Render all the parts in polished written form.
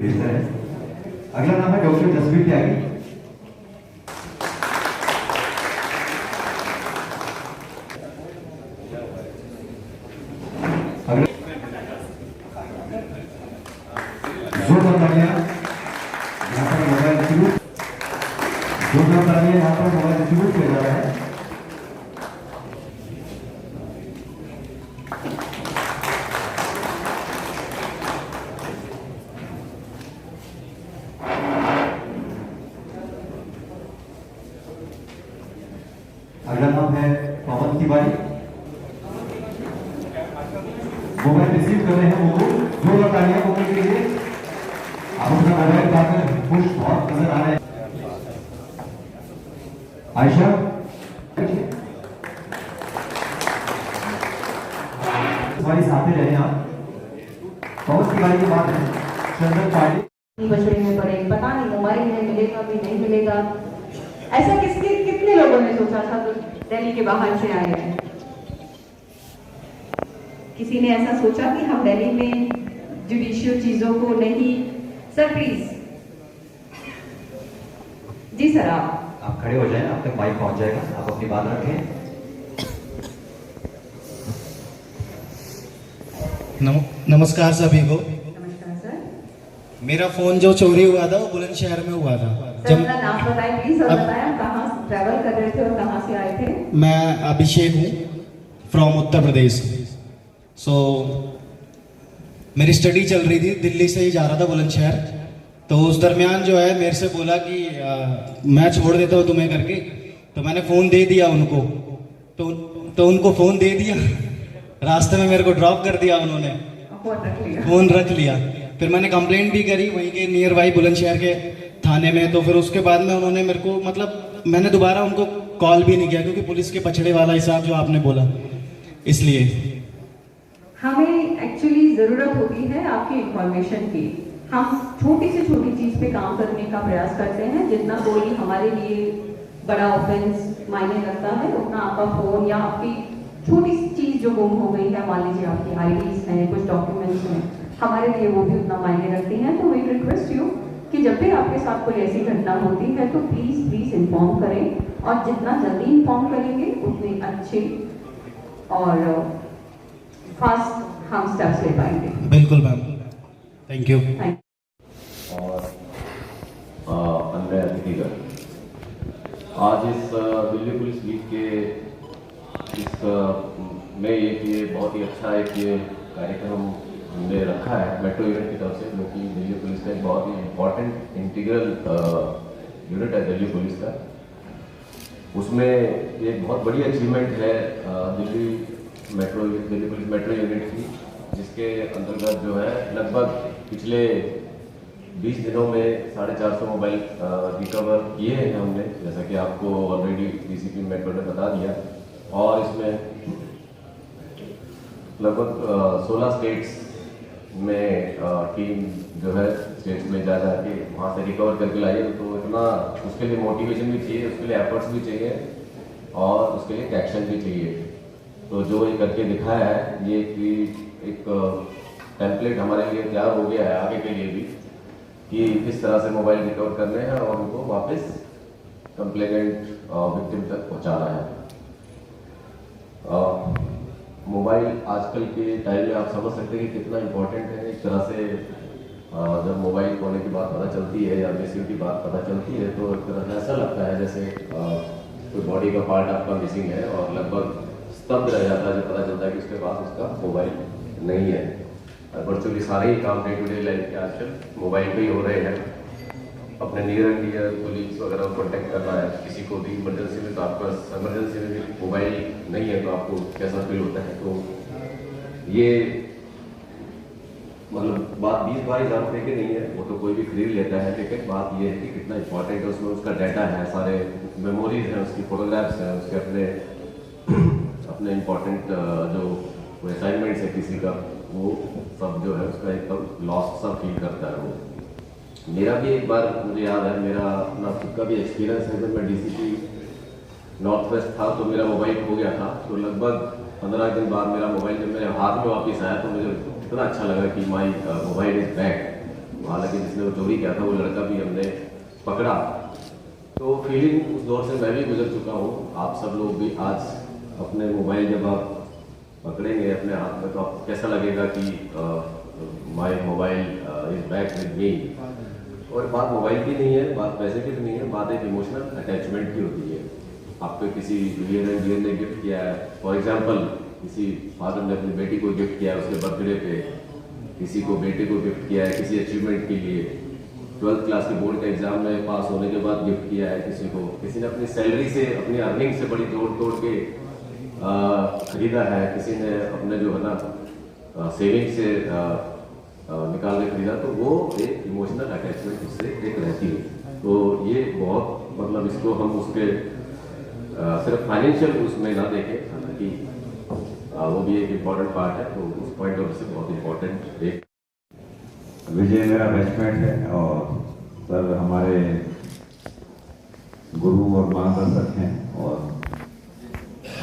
भेजता है। अगला नाम है डॉक्टर जसवीर त्यागी। अगला जोरदार तालियां यहाँ पर मोबाइल डिस्ट्रीब्यूट, जोरदार तालियां यहाँ पर मोबाइल डिस्ट्रीब्यूट किया जा रहा है। अगला नाम है पवन तिवारी। मोबाइल रिसीव कर रहे हैं वो जोरदार तालियां होने के लिए। आप अपना मोबाइल उठाकर खुश बहुत नजर आ रहे हैं। आयशा हमारी साथी रहे आप। पवन तिवारी के बाद है चंदन पांडे। बछड़े में पड़े, पता नहीं मोबाइल में मिलेगा भी नहीं मिलेगा, ऐसा कितने लोगों ने सोचा था तो दिल्ली के बाहर से आए हैं। किसी ने ऐसा सोचा कि हम दिल्ली में जुडिशियल चीजों को नहीं। Sir please. जी सर आप खड़े हो जाएं, आप तक माइक पहुंच जाएगा, आप अपनी बात रखें। नमस्कार सभी को। नमस्कार सर। मेरा फोन जो चोरी हुआ था वो बुलंदशहर में हुआ था। सर अपना नाम बताएं प्लीज और बताएं कहाँ ट्रैवल कर रहे थे और कहाँ से आए थे। मैं अभिषेक हूँ फ्रॉम उत्तर प्रदेश। मेरी स्टडी चल रही थी, दिल्ली से ही जा रहा था बुलंदशहर। तो उस दरमियान जो है मेरे से बोला कि मैं छोड़ देता हूँ तुम्हें करके। तो मैंने फ़ोन दे दिया उनको। तो उनको फ़ोन दे दिया, रास्ते में मेरे को ड्रॉप कर दिया उन्होंने, फ़ोन रख लिया। फिर मैंने कंप्लेंट भी करी वहीं के नियर बाई बुलंदशहर के थाने में। तो फिर उसके बाद में उन्होंने मेरे को मतलब मैंने दोबारा उनको कॉल भी नहीं किया, क्योंकि पुलिस के पछड़े वाला हिसाब जो आपने बोला, इसलिए हमें एक्चुअली ज़रूरत होती है आपकी इंफॉर्मेशन की। हम छोटी से छोटी चीज़ पे काम करने का प्रयास करते हैं। जितना कोई हमारे लिए बड़ा ऑफेंस मायने रखता है, उतना आपका फ़ोन या आपकी छोटी सी चीज़ जो गुम हो गई है, मान लीजिए आपकी आईडीज हैं, कुछ डॉक्यूमेंट्स हैं, हमारे लिए वो भी उतना मायने रखती हैं। तो वी रिक्वेस्ट यू कि जब भी आपके साथ कोई ऐसी घटना होती है तो प्लीज़ इन्फॉर्म करें, और जितना जल्दी इन्फॉर्म करेंगे उतने अच्छे और फास्ट हम स्टेप्स ले पाएंगे। बिल्कुल मैम, थैंक यू। और अन्य अतिथिगण, आज इस दिल्ली पुलिस वीक के इस में ये बहुत ही अच्छा एक ये कार्यक्रम हमने रखा है मेट्रो यूनिट की तरफ से, जो कि दिल्ली पुलिस का एक बहुत ही इम्पोर्टेंट इंटीग्रल यूनिट है दिल्ली पुलिस का। उसमें एक बहुत बड़ी अचीवमेंट है दिल्ली पुलिस मेट्रो यूनिट की, जिसके अंतर्गत जो है लगभग पिछले 20 दिनों में 450 मोबाइल रिकवर किए हैं हमने, जैसा कि आपको ऑलरेडी डीसीपी मेट्रो ने बता दिया। और इसमें लगभग 16 स्टेट्स में टीम जो है स्टेट्स में जा के वहाँ से रिकवर करके लाई है। तो इतना उसके लिए मोटिवेशन भी चाहिए, उसके लिए एफर्ट्स भी चाहिए और उसके लिए एक्शन भी चाहिए। तो जो ये करके दिखाया है, ये कि एक टेम्पलेट हमारे लिए तैयार हो गया है आगे के लिए भी, कि किस तरह से मोबाइल रिकवर करने हैं और उनको वापस कंप्लेनेंट विक्टिम तक पहुंचाना है। मोबाइल आजकल के टाइम में आप समझ सकते हैं कि कितना इम्पोर्टेंट है। एक तरह से जब मोबाइल खोने की बात पता चलती है या मिसिंग की बात पता चलती है, तो एक तरह से ऐसा लगता है जैसे कोई बॉडी का पार्ट आपका मिसिंग है और लगभग स्तब्ध रह जाता है जब पता चलता है कि उसके पास उसका मोबाइल नहीं है। वर्चुअली सारे ही काम डे टू डे लाइफ के आजकल मोबाइल पे ही हो रहे हैं। अपने नियर एंड डियर कोलीग्स वगैरह को कॉन्टैक्ट करना है, किसी को भी इमरजेंसी में, तो आपका इमरजेंसी में भी मोबाइल नहीं है तो आपको कैसा फील होता है। तो ये मतलब बात 20-22 रुपये की नहीं है, वो तो कोई भी खरीद लेता है, लेकिन बात ये है कि कितना इंपॉर्टेंट है। उसमें उसका डाटा है, सारे मेमोरीज हैं, उसकी फोटोग्राफ्स हैं, उसके अपने इम्पोर्टेंट जो असाइनमेंट्स है किसी का, वो सब जो है उसका एकदम लॉस्ट सा फील करता है वो। मेरा भी एक बार मुझे याद है, मेरा अपना खुद का भी एक्सपीरियंस है। जब मैं डीसीपी नॉर्थ वेस्ट था तो मेरा मोबाइल खो गया था। तो लगभग 15 दिन बाद मेरा मोबाइल जब मेरे हाथ में वापस आया तो मुझे इतना अच्छा लगा कि माई मोबाइल इज बैक। हालांकि जिसने वो चोरी किया था वो लड़का भी हमने पकड़ा। तो फीलिंग उस दौर से मैं भी गुजर चुका हूँ। आप सब लोग भी आज अपने मोबाइल जब आप पकड़ेंगे अपने हाथ में तो आपको कैसा लगेगा कि my mobile is back with me. और बात मोबाइल की नहीं है, बात पैसे की नहीं है, बात एक इमोशनल अटैचमेंट की होती है। आपको किसी नियर एंड डियर ने गिफ्ट किया है, फॉर एग्जांपल किसी फादर ने अपनी बेटी को गिफ्ट किया है उसके बर्थडे पे, किसी को बेटे को गिफ्ट किया है किसी अचीवमेंट के लिए, 12th क्लास के बोर्ड के एग्जाम में पास होने के बाद गिफ्ट किया है किसी को, किसी ने अपनी सैलरी से अपनी अर्निंग से बड़ी जोड़ तोड़ के खरीदा है, किसी ने अपने जो है ना सेविंग से निकाल के खरीदा। तो वो एक इमोशनल अटैचमेंट उससे एक रहती है। तो ये बहुत मतलब इसको हम उसके सिर्फ फाइनेंशियल उसमें ना देखें, हालांकि वो भी एक इम्पॉर्टेंट पार्ट है। तो उस पॉइंट ऑफ से बहुत इम्पोर्टेंट एक विजय मेरा बेस्टफ्रेंड है और सर हमारे गुरु और मार्गदर्शक हैं। और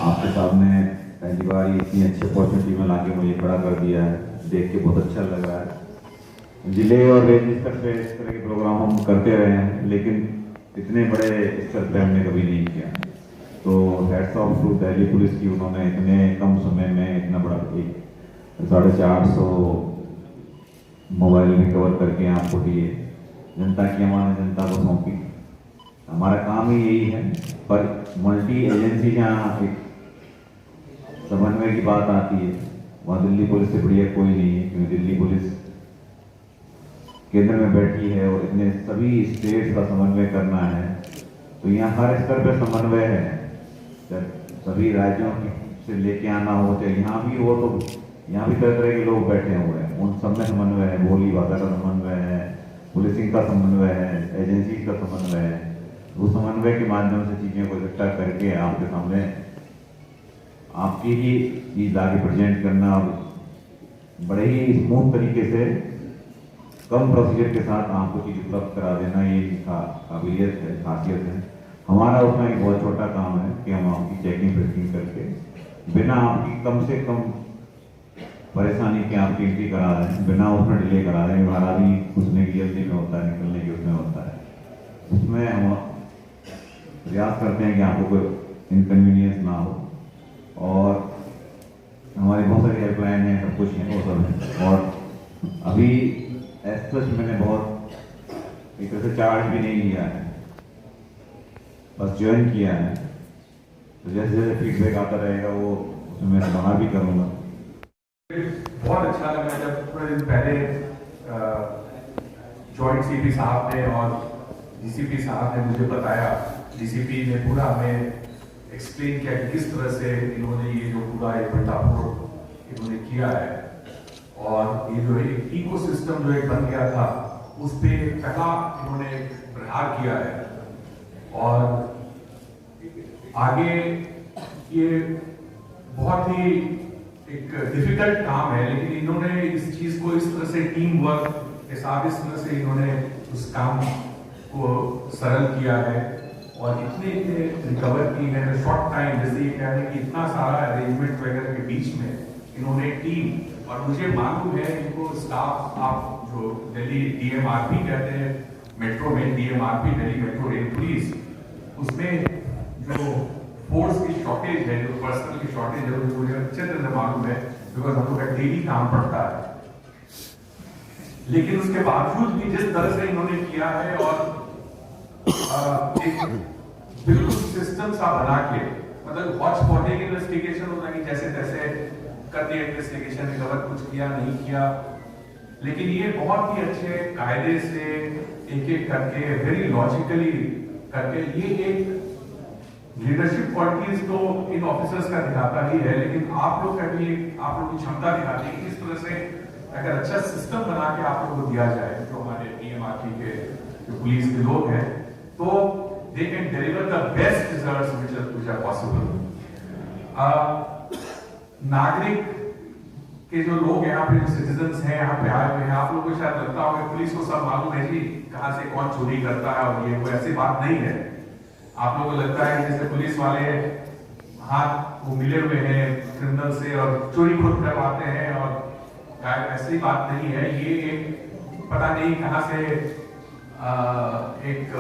आपके सामने पहली बार इतनी अच्छी अपॉर्चुनिटी में लाके मुझे खड़ा कर दिया है, देख के बहुत अच्छा लग रहा है। जिले और रेंज स्तर पे इस तरह के प्रोग्राम हम करते रहे हैं, लेकिन इतने बड़े स्तर पे हमने कभी नहीं किया। तो heads off to Delhi police की, उन्होंने इतने कम समय में इतना बड़ा 450 मोबाइल रिकवर करके आपको दिए, जनता की अमानत जनता को सौंपी। हमारा काम ही यही है। पर मल्टी एजेंसी जहाँ एक समन्वय की बात आती है, वहाँ दिल्ली पुलिस से बढ़िया कोई नहीं है, क्योंकि दिल्ली पुलिस केंद्र में बैठी है और इतने सभी स्टेट्स का समन्वय करना है। तो यहाँ हर स्तर पर समन्वय है। जब सभी राज्यों से लेके आना हो, चाहे यहाँ भी हो, तो यहाँ भी तरह तरह के लोग बैठे हुए हैं, उन सब में समन्वय है। बोली भाषा का समन्वय है, पुलिसिंग का समन्वय है, एजेंसी का समन्वय है। उस समन्वय के माध्यम से चीज़ों को इकट्ठा करके आपके सामने आपकी ही चीज़ आगे प्रेजेंट करना और बड़े ही स्मूथ तरीके से कम प्रोसीजर के साथ आपको चीज़ उपलब्ध करा देना, ये काबिलियत है, खासियत है। हमारा उसमें एक बहुत छोटा काम है कि हम आपकी चेकिंग फिटिंग करके बिना आपकी कम से कम परेशानी के आपकी एंट्री करा रहे हैं, बिना उसमें डिले करा रहे हैं। हमारा भी घुसने की जल्दी में होता है, निकलने की उसमें होता है। उसमें हम प्रयास करते हैं कि आपको कोई इनकन्वीनियंस ना हो। और हमारी बहुत सारी हेल्पलाइन है, सब कुछ है, वो सब है। और अभी सच मैंने बहुत एक तरह से चार्ज भी नहीं लिया है, बस ज्वाइन किया है। तो जैसे जैसे फीडबैक आता रहेगा वो उसमें मैं सुधार भी करूँगा। बहुत अच्छा लगा जब थोड़े दिन पहले जॉइंट सीपी साहब ने और डीसीपी साहब ने मुझे बताया, डीसीपी ने पूरा हमें एक्सप्लेन किया कि किस तरह से इन्होंने ये जो पूरा एक भंडाफोड़ इन्होंने किया है। और ये जो एक इकोसिस्टम जो एक बन गया था उस पर पहला इन्होंने प्रहार किया है। और आगे ये बहुत ही एक डिफिकल्ट काम है, लेकिन इन्होंने इस चीज को इस तरह से टीम वर्क के साथ इस तरह से इन्होंने उस काम को सरल किया है और इतने रिकवर की है शॉर्ट टाइम। जैसे ये कह रहे हैं कि इतना सारा अरेंजमेंट वगैरह के बीच में इन्होंने टीम, और मुझे मालूम है इनको स्टाफ, आप जो दिल्ली डीएमआरपी कहते हैं मेट्रो में, डीएमआरपी दिल्ली मेट्रो रेल पुलिस, उसमें जो फोर्स की शॉर्टेज है, जो पर्सनल की शॉर्टेज है, मुझे अच्छे तरह से मालूम है, बिकॉज हम लोग का डेली काम पड़ता है। लेकिन उसके बावजूद भी जिस तरह से इन्होंने किया है और एक बिल्कुल सिस्टम सा बना के, मतलब वॉच स्पॉटिंग इन्वेस्टिगेशन होता है कि जैसे तैसे कर दिया इन्वेस्टिगेशन, रिकवर कुछ किया नहीं किया, लेकिन ये बहुत ही अच्छे कायदे से एक एक करके वेरी लॉजिकली करके, ये एक लीडरशिप क्वालिटीज तो इन ऑफिसर्स का दिखाता ही है, लेकिन आप लोग का भी आप लोग की क्षमता दिखाती है। इस तरह से अगर अच्छा सिस्टम बना के आप लोग को दिया जाए, जो हमारे डीएमआरपी के जो पुलिस के लोग हैं, तो they can deliver the best results which are possible. नागरिक के जो लोग यहाँ पे जो सिटीजन्स हैं यहाँ पे आए हुए हैं, आप लोगों को शायद लगता होगा पुलिस को सब मालूम है जी कहाँ से कौन चोरी करता है, और ये कोई ऐसी बात नहीं है। आप लोगों को लगता है जैसे पुलिस वाले हाथ वो मिले हुए हैं क्रिमिनल से और चोरी खुद करवाते हैं, और ऐसी बात नहीं है। ये एक पता नहीं कहां से एक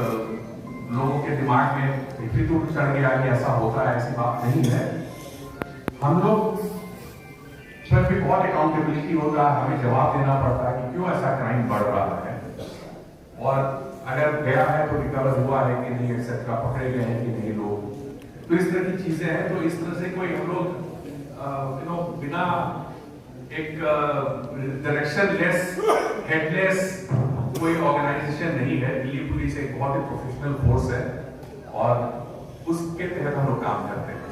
लोगों के दिमाग में फितूर चढ़ गया कि ऐसा होता है, ऐसी बात नहीं है। हम लोग पर भी बहुत अकाउंटेबिलिटी होगा, हमें जवाब देना पड़ता है कि क्यों ऐसा क्राइम बढ़ रहा है, और अगर गया है तो रिकवर हुआ है कि नहीं, एक्सेट्रा पकड़े गए हैं कि नहीं लोग। तो इस तरह की चीजें हैं। तो इस तरह से कोई हम लोग बिना एक डायरेक्शनलेस, हेडलेस कोई ऑर्गेनाइजेशन नहीं है। दिल्ली पुलिस एक बहुत ही प्रोफेशनल फोर्स है और उसके तहत हम लोग काम करते हैं।